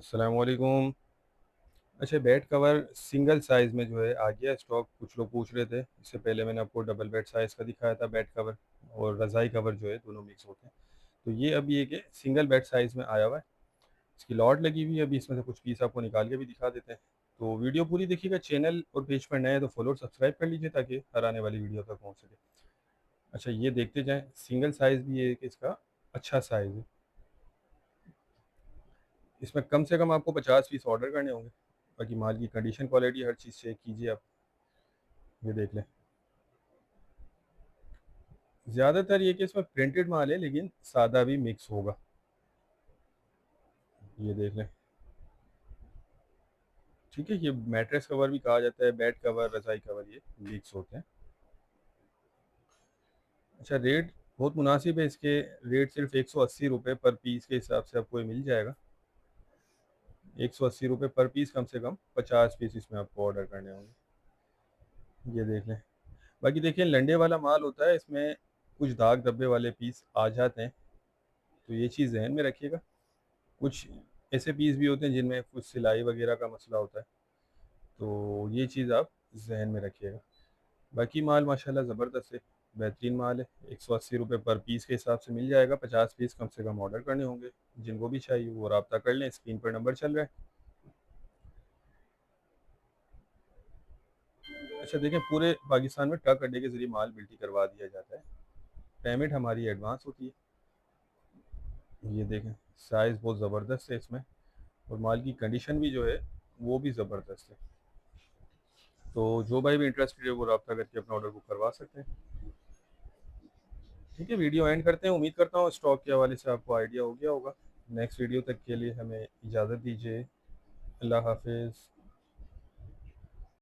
अस्सलाम वालेकुम। अच्छा, बेड कवर सिंगल साइज़ में जो है आ गया स्टॉक। कुछ लोग पूछ रहे थे, इससे पहले मैंने आपको डबल बेड साइज़ का दिखाया था बेड कवर, और रज़ाई कवर जो है दोनों मिक्स होते हैं। तो ये अभी एक है सिंगल बेड साइज़ में आया हुआ है। इसकी लॉट लगी हुई है, अभी इसमें से कुछ पीस आपको निकाल के भी दिखा देते हैं। तो वीडियो पूरी देखिएगा। चैनल और पेज पर नए हैं तो फॉलो और सब्सक्राइब कर लीजिए ताकि हर आने वाली वीडियो तक पहुँच सके। अच्छा, ये देखते जाएँ। सिंगल साइज़ भी एक इसका अच्छा साइज़ है। इसमें कम से कम आपको 50 पीस ऑर्डर करने होंगे। बाकी माल की कंडीशन, क्वालिटी, हर चीज़ चेक कीजिए आप। ये देख लें। ज़्यादातर ये कि इसमें प्रिंटेड माल है, लेकिन सादा भी मिक्स होगा। ये देख लें। ठीक है, ये मैट्रेस कवर भी कहा जाता है, बेड कवर, रज़ाई कवर, ये मिक्स होते हैं। अच्छा, रेट बहुत मुनासिब है इसके। रेट सिर्फ 180 रुपये पर पीस के हिसाब से आपको ये मिल जाएगा। 180 रुपये पर पीस, कम से कम 50 पीस इसमें आपको ऑर्डर करने होंगे। ये देख लें। बाकी देखिए, लंडे वाला माल होता है, इसमें कुछ दाग धब्बे वाले पीस आ जाते हैं, तो ये चीज़ ज़हन में रखिएगा। कुछ ऐसे पीस भी होते हैं जिनमें कुछ सिलाई वगैरह का मसला होता है, तो ये चीज़ आप ज़हन में रखिएगा। बाकी माल माशाल्लाह ज़बरदस्त है, बेहतरीन माल है। 180 रुपये पर पीस के हिसाब से मिल जाएगा। 50 पीस कम से कम ऑर्डर करने होंगे। जिनको भी चाहिए वो रब्ता कर लें, स्क्रीन पर नंबर चल रहा है। अच्छा देखें, पूरे पाकिस्तान में ट्रक अड्डे के ज़रिए माल बिल्टी करवा दिया जाता है। पेमेंट हमारी एडवांस होती है। ये देखें, साइज़ बहुत ज़बरदस्त है इसमें, और माल की कंडीशन भी जो है वो भी ज़बरदस्त है। तो जो भाई भी इंटरेस्टेड है वो रब्ता करके अपना ऑर्डर बुक करवा सकते हैं। ठीक है, वीडियो एंड करते हैं। उम्मीद करता हूँ स्टॉक के हवाले से आपको आइडिया हो गया होगा। नेक्स्ट वीडियो तक के लिए हमें इजाज़त दीजिए। अल्लाह हाफिज़।